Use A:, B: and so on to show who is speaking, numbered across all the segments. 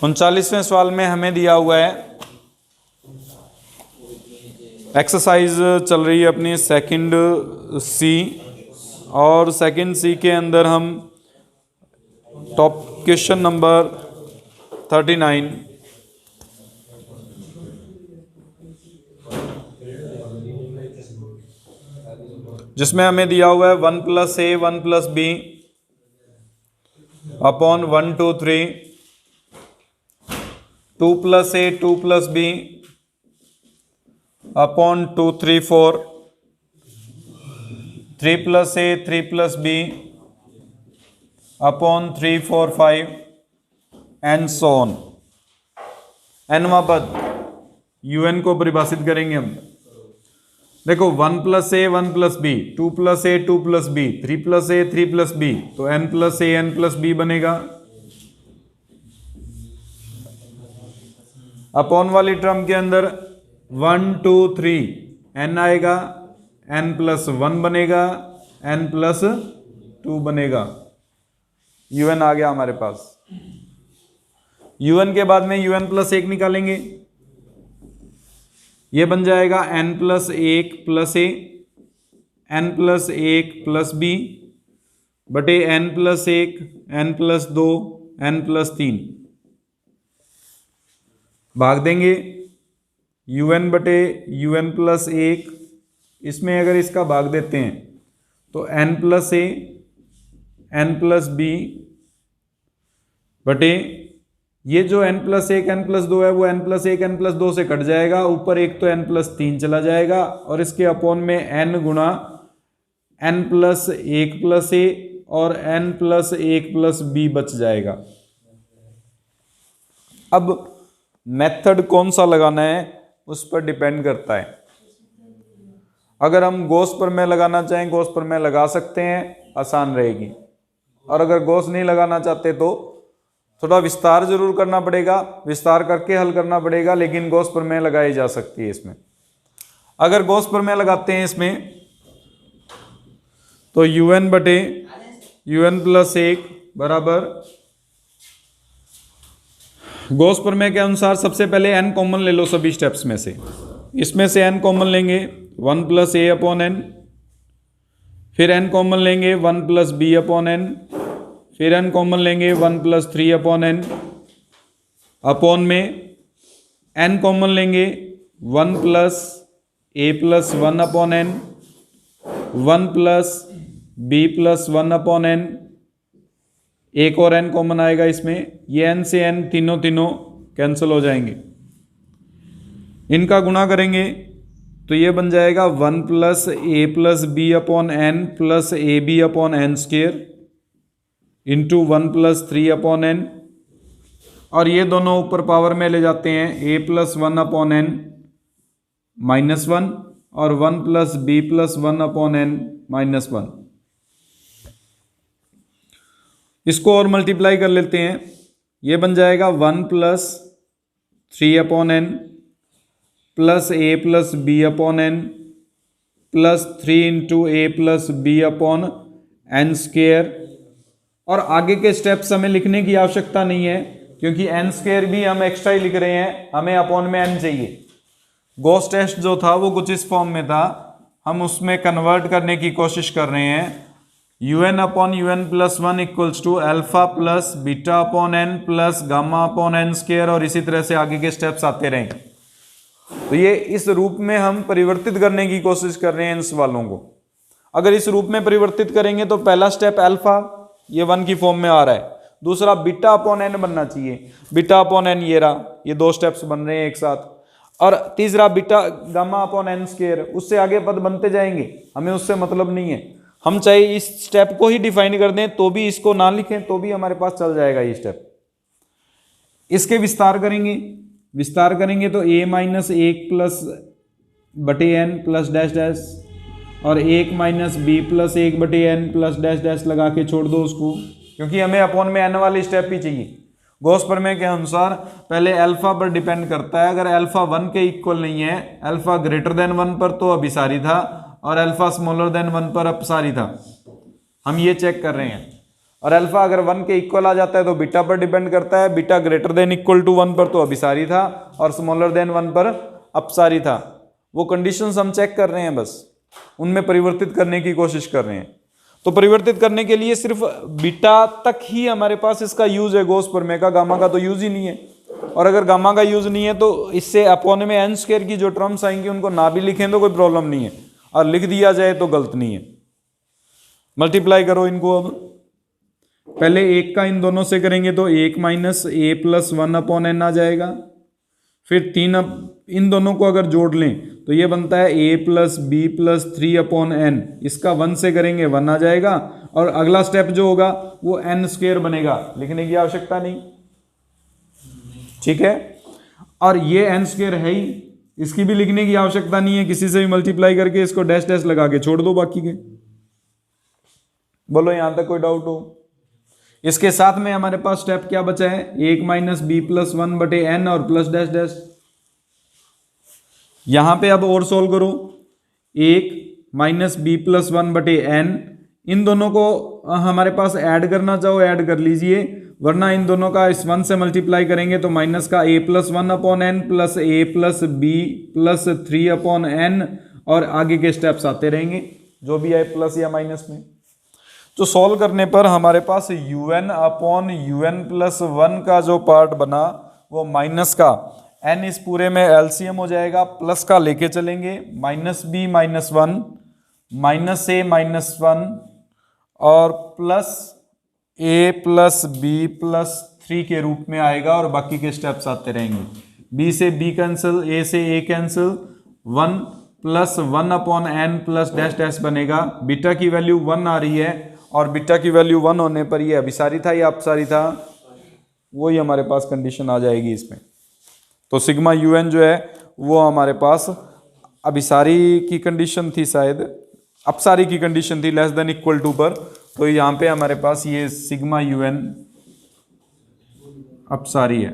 A: 39वें सवाल में हमें दिया हुआ है, एक्सरसाइज चल रही है अपनी सेकंड सी, और सेकंड सी के अंदर हम टॉप क्वेश्चन नंबर 39 जिसमें हमें दिया हुआ है 1 + a 1 + b upon 1 2 3, 2 + a 2 + b upon 2 3 4, 3 + a 3 + b upon 3 4 5 and so on. एनवा पद un को परिभाषित करेंगे हम। देखो 1 + a 1 + b, 2 + a 2 + b, 3 + a 3 + b, तो n + a n + b बनेगा। अपॉन वाली टर्म के अंदर 1 2 3 n आएगा, n + 1 बनेगा, n + 2 बनेगा। un आ गया हमारे पास। un के बाद में un + 1 निकालेंगे, ये बन जाएगा n + 1 + a, n + 1 + b बटे n + 1, n + 2, n + 3 भाग देंगे un बटे un + 1। इसमें अगर इसका भाग देते हैं तो n + a n + b बटे ये जो n + 1 n + 2 है वो n + 1 n + 2 से कट जाएगा, ऊपर एक तो n + 3 चला जाएगा और इसके अपॉन में n गुणा n + 1 + a और n + 1 + b बच जाएगा। अब मेथड कौन सा लगाना है उस पर डिपेंड करता है। अगर हम गॉस प्रमेय लगाना चाहें गॉस प्रमेय लगा सकते हैं, आसान रहेगी। और अगर गॉस नहीं लगाना चाहते तो थोड़ा विस्तार जरूर करना पड़ेगा, विस्तार करके हल करना पड़ेगा, लेकिन गॉस प्रमेय लगाई जा सकती है इसमें। अगर गॉस प्रमेय लगाते हैं इसमें तो un बटे un + 1 बराबर, गॉस प्रमेय के अनुसार सबसे पहले n कॉमन ले लो सभी स्टेप्स में से। इसमें से n कॉमन लेंगे 1 + a अपॉन n, फिर n कॉमन लेंगे 1 + b अपॉन n, फिर n कॉमन लेंगे 1 + 3 अपॉन n, अपॉन में n कॉमन लेंगे 1 + a + 1 upon n, 1 + b + 1 upon n, एक और n कॉमन आएगा इसमें, ये n से n तीनों कैंसिल हो जाएंगे। इनका गुणा करेंगे तो ये बन जाएगा 1 + a + b upon n + ab upon n² into 1 + 3 upon n, और ये दोनों ऊपर पावर में ले जाते हैं, a + 1 अपॉन n -1 और 1 + b + 1 अपॉन n -1। इसको और मल्टीप्लाई कर लेते हैं, ये बन जाएगा 1 + 3 upon n plus a + b upon n plus 3 into a + b upon n²। और आगे के स्टेप्स हमें लिखने की आवश्यकता नहीं है क्योंकि n² भी हम एक्स्ट्रा ही लिख रहे हैं, हमें अपॉन में n चाहिए। गॉस टेस्ट जो था वो कुछ इस फॉर्म में था, हम उसमें कन्वर्ट करने की कोशिश कर रहे हैं। un upon un + 1 equals to alpha plus beta upon n plus gamma upon n², और इसी तरह से आगे के स्टेप्स आते रहेंगे। तो ये इस रूप में हम परिवर्तित करने की कोशिश कर रहे हैं इन सवालों को। अगर इस रूप में परिवर्तित करेंगे तो पहला स्टेप अल्फा, ये 1 की फॉर्म में आ रहा है, दूसरा बीटा अपॉन n बनना चाहिए, बीटा अपॉन n ये रहा, ये 2 स्टेप्स बन रहे हैं एक साथ, और तीसरा बीटा गामा अपॉन n²। उससे आगे पद बनते जाएंगे, हमें उससे मतलब नहीं है। हम चाहे इस स्टेप को ही डिफाइन कर दें तो भी, इसको ना लिखें तो भी हमारे पास चल जाएगा ये स्टेप। इसके विस्तार करेंगे, विस्तार करेंगे तो a - 1 प्लस बटे n प्लस डैश डैश, और 1 - b + 1 बटे n प्लस डैश डैश लगा के छोड़ दो उसको, क्योंकि हमें अपॉन में n वाली स्टेप ही चाहिए। गॉस प्रमेय के अनुसार पहले अल्फा पर डिपेंड करता है, अगर अल्फा 1 के इक्वल नहीं है, अल्फा ग्रेटर देन 1 पर तो अभिसारी था, और अल्फा स्मॉलर देन 1 पर अपसारी था। हम ये चेक कर रहे हैं। और अल्फा अगर 1 के इक्वल आ जाता है तो बीटा पर डिपेंड करता है, beta greater than equal to 1 पर तो अभिसारी था और स्मॉलर देन 1 पर अपसारी था। वो कंडीशंस हम चेक कर रहे हैं, बस उनमें परिवर्तित करने की कोशिश कर रहे हैं। तो परिवर्तित करने के लिए सिर्फ बीटा तक ही हमारे पास इसका यूज है गॉस प्रमेय का, गामा का तो यूज ही नहीं है। और अगर गामा का यूज नहीं है तो इससे अपॉन में n स्क्वायर की जो टर्म्स आएंगी उनको ना भी लिखें तो कोई प्रॉब्लम नहीं है, और लिख दिया जाए तो गलत नहीं है। मल्टीप्लाई करो इनको। अब पहले 1 का इन दोनों से करेंगे तो 1 minus a plus 1 upon n आ जाएगा। फिर 3 इन दोनों को अगर जोड़ लें तो ये बनता है a plus B plus 3 upon n। इसका 1 से करेंगे 1 आ जाएगा, और अगला स्टेप जो होगा वो n स्क्वायर बनेगा, लिखने की आवश्यकता नहीं, ठीक है। और ये n स्क्वायर है ही, इसकी भी लिखने की आवश्यकता नहीं है, किसी से भी मल्टीप्लाई करके इसको डैश डैश लगा के छोड़ दो बाकी के। बोलो यहां तक कोई डाउट हो? इसके साथ में हमारे पास स्टेप क्या बचा है, 1 माइनस बी प्लस 1 बटे n और प्लस डैश डैश। यहां पे अब और सोल्व करो, 1 माइनस बी प्लस 1 बटे n, इन दोनों को हमारे पास ऐड करना चाहो ऐड कर लीजिए, वरना इन दोनों का इस 1 से मल्टीप्लाई करेंगे तो माइनस का a plus 1 upon n plus a plus B plus 3 upon n, और आगे के स्टेप्स आते रहेंगे जो भी आए प्लस या माइनस में। तो सॉल्व करने पर हमारे पास un अपॉन un प्लस 1 का जो पार्ट बना वो माइनस का n इस पूरे में एलसीएम हो जाएगा, प्लस का लेके चलेंगे minus B minus 1 minus A minus 1 और plus a plus B plus 3 के रूप में आएगा, और बाकी के स्टेप्स आते रहेंगे। b से b कैंसिल, a से a cancel, 1 plus 1 upon n plus dash dash बनेगा। बीटा की वैल्यू 1 आ रही है, और बीटा की वैल्यू 1 होने पर ये अभिसारी था या अपसारी था, वही हमारे पास कंडीशन आ जाएगी इसमें। तो सिग्मा un जो है वो हमारे पास अभिसारी की कंडीशन थी, शायद अपसारी की कंडीशन थी, लेस देन इक्वल टू पर। तो यहाँ पे हमारे पास ये सिग्मा un अपसारी है।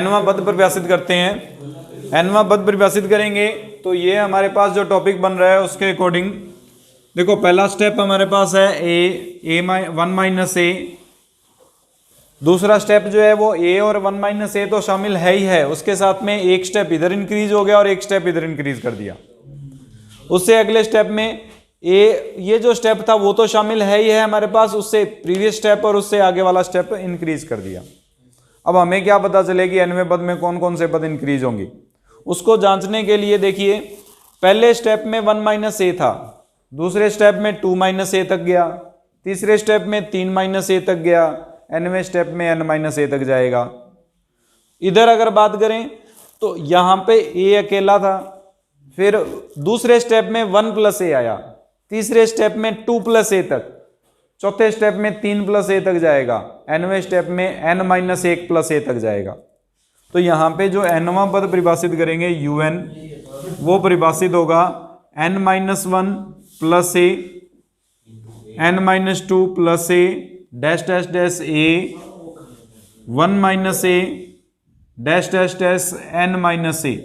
A: nवां पद परिभाषित करते हैं। nवां पद परिभाषित करेंगे तो ये हमारे पास जो टॉपिक बन रहा है उसके अकॉर्डिंग देखो, पहला स्टेप हमारे पास है a 1 माइनस a। दूसरा स्टेप जो है वो a और 1 माइनस a तो शामिल है ही है, उसके साथ में एक स्टेप इधर इंक्रीज हो गया और एक स्टेप इधर इंक्रीज कर दिया। उससे अगले स्टेप में ये जो स्टेप था वो तो शामिल है ही है हमारे पास, उससे प्रीवियस स्टेप और उससे आगे वाला स्टेप इंक्रीज कर दिया। अब हमें क्या पता चलेगी nवें पद में कौन कौन से पद इंक्रीज होंगे, उसको जांचने के लिए देखिए, पहले स्टेप में 1 माइनस a था, दूसरे स्टेप में 2 माइनस a तक गया, तीसरे स्टेप में 3 माइनस a तक गया, nवें स्टेप में n माइनस a तक जाएगा। इधर अगर बात करें तो यहाँ पे a अकेला था, फिर दूसरे स्टेप में 1 प्लस a आया, तीसरे स्टेप में 2 प्लस a तक, चौथे स्टेप में 3 प्लस a तक जाएगा, nवें स्टेप में n माइनस 1 प्लस a तक जाएगा। तो यहाँ पे जो nवां पद परिभाषित करेंगे un, वो परिभाषित होगा n minus 1 plus a, n minus 2 plus a dash dash dash a, 1 minus a dash dash dash n minus a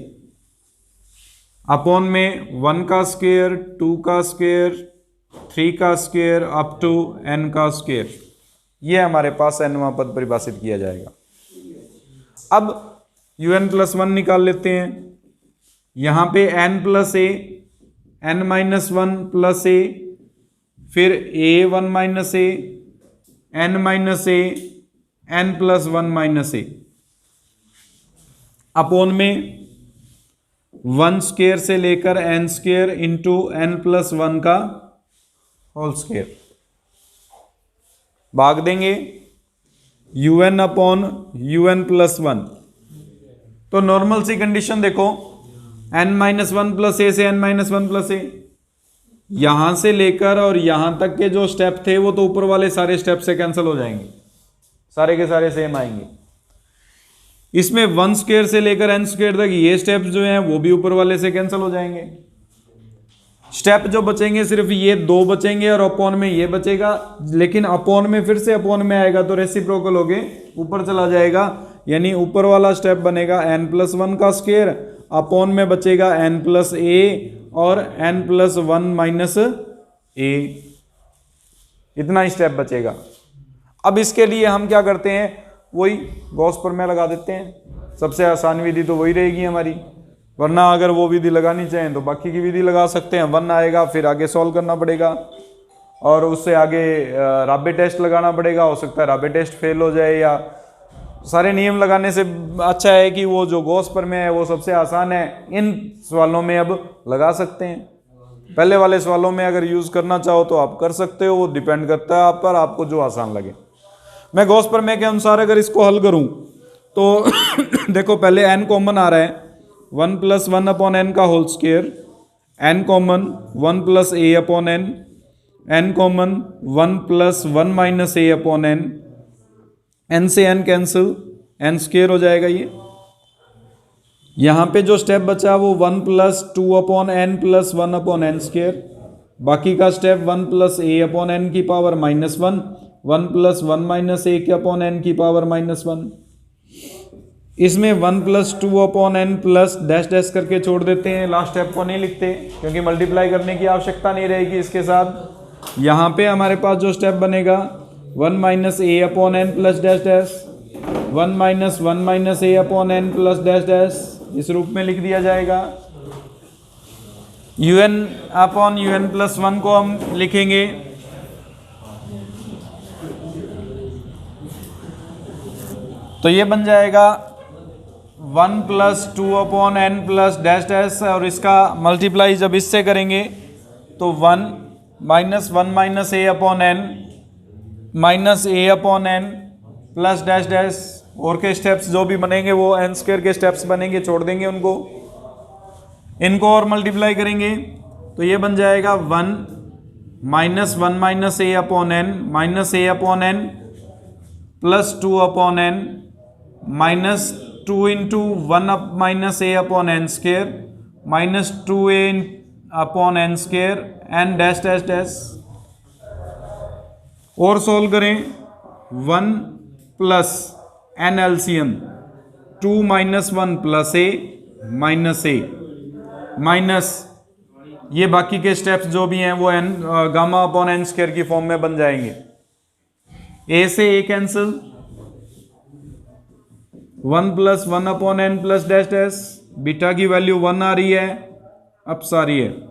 A: upon में 1 का स्क्वायर, 2 का स्क्वायर, 3 का स्क्वायर अप टू n का स्क्वायर। ये हमारे पास nवां पद परिभाषित किया जाएगा। अब un प्लस 1 निकाल लेते हैं। यहाँ पे n plus a, n minus 1 plus a, फिर a 1 minus a, n minus a, n plus 1 minus a upon में 1 स्क्वायर से लेकर n square into n plus 1 का होल स्क्वायर। भाग देंगे un अपॉन un प्लस 1। तो नॉर्मल सी condition देखो, n minus 1 plus a से n माइनस 1 प्लस a, यहां से लेकर और यहां तक के जो स्टेप थे वो तो ऊपर वाले सारे स्टेप से कैंसिल हो जाएंगे, सारे के सारे सेम आएंगे। इसमें 1 स्क्वायर से लेकर n स्क्वायर तक ये स्टेप्स जो हैं वो भी ऊपर वाले से कैंसिल हो जाएंगे। स्टेप जो बचेंगे सिर्फ ये 2 बचेंगे और अपॉन में ये बचेगा, लेकिन अपॉन में फिर से अपॉन में आएगा तो रेसिप्रोकल होके ऊपर चला जाएगा, यानी ऊपर वाला स्टेप बनेगा n प्लस 1 का स्क्वायर, अपॉन में बचेगा n प्लस a और n प्लस 1 माइनस a, इतना स्टेप बचेगा। अब इसके लिए हम क्या करते हैं, वही गॉस प्रमेय लगा देते हैं। सबसे आसान विधि तो वही रहेगी हमारी, वरना अगर वो विधि लगानी चाहें तो बाकी की विधि लगा सकते हैं। 1 आएगा, फिर आगे सॉल्व करना पड़ेगा और उससे आगे राबे टेस्ट लगाना पड़ेगा। हो सकता है राबे टेस्ट फेल हो जाए, या सारे नियम लगाने से अच्छा है कि वो जो गॉस प्रमेय है वो सबसे आसान है, इन सवालों में अब लगा सकते हैं। पहले वाले सवालों में अगर यूज करना चाहो तो आप कर सकते हो, वो डिपेंड करता है आप पर, आपको जो आसान लगे। मैं गॉस प्रमेय के अनुसार अगर इसको हल करूं तो देखो पहले n कॉमन आ रहा है, 1 प्लस 1 अपॉन n का whole square, n common 1 plus a upon n, n common 1 plus 1 minus a upon n, n से n कैंसिल, n स्क्वायर हो जाएगा ये। यहाँ पे जो स्टेप बचा वो 1 plus 2 upon n plus 1 upon n square, बाकी का step 1 plus a upon n की power minus 1, 1 plus 1 minus a के अपॉन n की पावर माइनस 1। इसमें 1 plus 2 upon n plus dash dash करके छोड़ देते हैं, लास्ट स्टेप को नहीं लिखते क्योंकि मल्टीप्लाई करने की आवश्यकता नहीं रहेगी इसके साथ। यहाँ पे हमारे पास जो स्टेप बनेगा 1 minus a upon n plus dash dash, 1 minus a upon n plus dash dash, इस रूप में लिख दिया जाएगा। un अपॉन un प्लस 1 को हम लिखेंगे तो ये बन जाएगा 1 plus 2 upon n plus dash dash, और इसका मल्टीप्लाई जब इससे करेंगे तो 1 minus a upon n minus a upon n plus dash dash, और के स्टेप्स जो भी बनेंगे वो n स्क्वायर के स्टेप्स बनेंगे, छोड़ देंगे उनको, इनको और मल्टीप्लाई करेंगे तो ये बन जाएगा 1 minus a upon n minus a upon n plus 2 upon n minus 2 into 1 minus a upon n square minus 2a upon n square n dash dash dash. और सोल्व करें 1 plus n LCM 2 minus 1 plus a minus a minus ये बाकी के steps जो भी हैं वो n gamma upon n square की फॉर्म में बन जाएंगे। a से a cancel, 1 plus 1 upon n plus dash dash, beta की वैल्यू 1 आ रही है, अब सारी है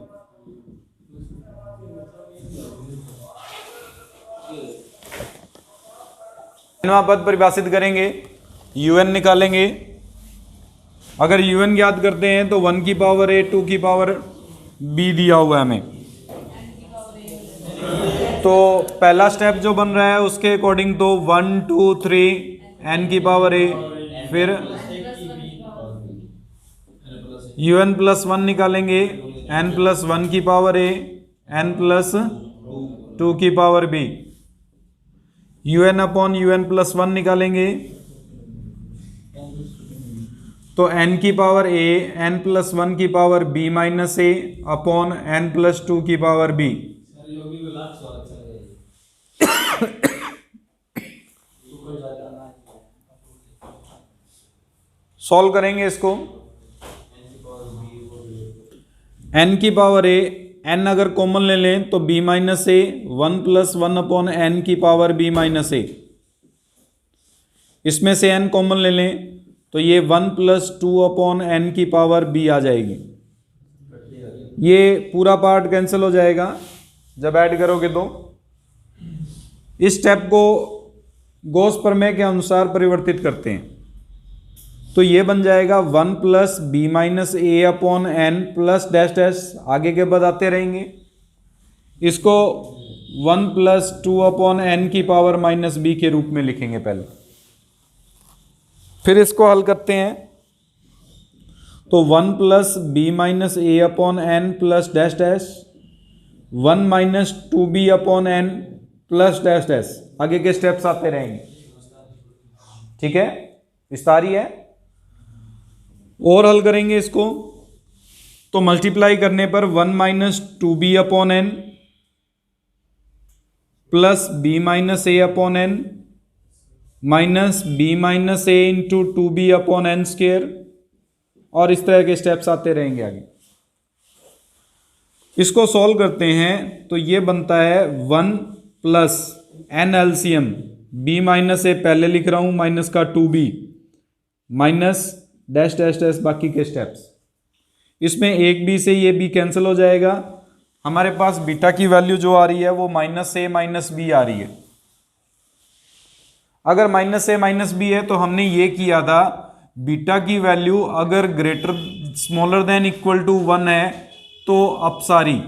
A: पद परिभाषित करेंगे, un निकालेंगे। अगर un ज्ञात करते हैं तो 1 की पावर a 2 की पावर b दिया हुआ है हमें, तो पहला स्टेप जो बन रहा है उसके अकॉर्डिंग तो 1 2 3 n की पावर a, फिर un प्लस 1 निकालेंगे, n प्लस 1 की पावर a, n प्लस 2 की power b, un upon un plus 1 निकालेंगे तो n की पावर a, n प्लस 1 की power b minus a upon n plus 2 की पावर b। सॉल्व करेंगे इसको, n की पावर a, n अगर कॉमन ले लें तो b minus a, 1 plus 1 upon n की पावर b माइनस a, इसमें से n कॉमन ले लें तो ये 1 प्लस 2 अपॉन n की पावर b आ जाएगी। ये पूरा पार्ट कैंसिल हो जाएगा जब ऐड करोगे तो। इस स्टेप को गॉस प्रमेय के अनुसार परिवर्तित करते हैं तो ये बन जाएगा 1 plus b minus a upon n plus dash dash, आगे के बाद आते रहेंगे। इसको 1 प्लस 2 अपॉन n की पावर माइनस b के रूप में लिखेंगे पहले, फिर इसको हल करते हैं तो 1 plus b minus a upon n plus dash dash, 1 minus 2b upon n plus dash dash, आगे के स्टेप्स आते रहेंगे। ठीक है, विस्तारी है। और हल करेंगे इसको तो मल्टीप्लाई करने पर 1 minus 2b upon n plus b minus a upon n minus b minus a into 2b upon n square, और इस तरह के स्टेप्स आते रहेंगे आगे। इसको सॉल्व करते हैं तो ये बनता है 1 plus N LCM B minus A, पहले लिख रहा हूं माइनस का 2b minus dash dash dash बाकी के स्टेप्स। इसमें एक बी से ये बी कैंसिल हो जाएगा, हमारे पास बीटा की वैल्यू जो आ रही है वो माइनस ए माइनस बी आ रही है। अगर माइनस ए माइनस बी है तो हमने ये किया था, बीटा की वैल्यू अगर greater smaller than equal to 1 है तो अपसारी,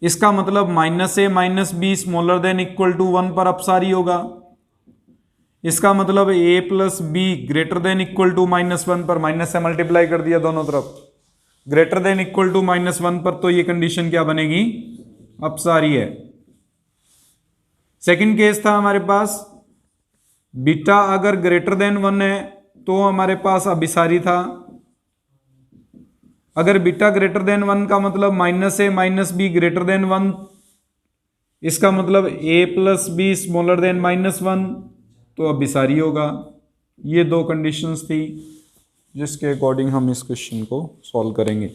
A: इसका मतलब minus A minus B smaller than equal to 1 पर अपसारी होगा। इसका मतलब A plus B greater than equal to -1 पर, माइनस से मल्टीप्लाई कर दिया दोनों तरफ, ग्रेटर देन इक्वल टू -1 पर, तो ये कंडीशन क्या बनेगी, अपसारी है। सेकंड केस था हमारे पास, बीटा अगर ग्रेटर देन 1 है तो हमारे पास अभिसारी था। अगर बीटा ग्रेटर देन 1 का मतलब minus A minus B greater then 1, इसका मतलब A plus B smaller then -1, तो अभिसारी होगा। ये दो कंडीशंस थी जिसके अकॉर्डिंग हम इस क्वेश्चन को सॉल्व करेंगे।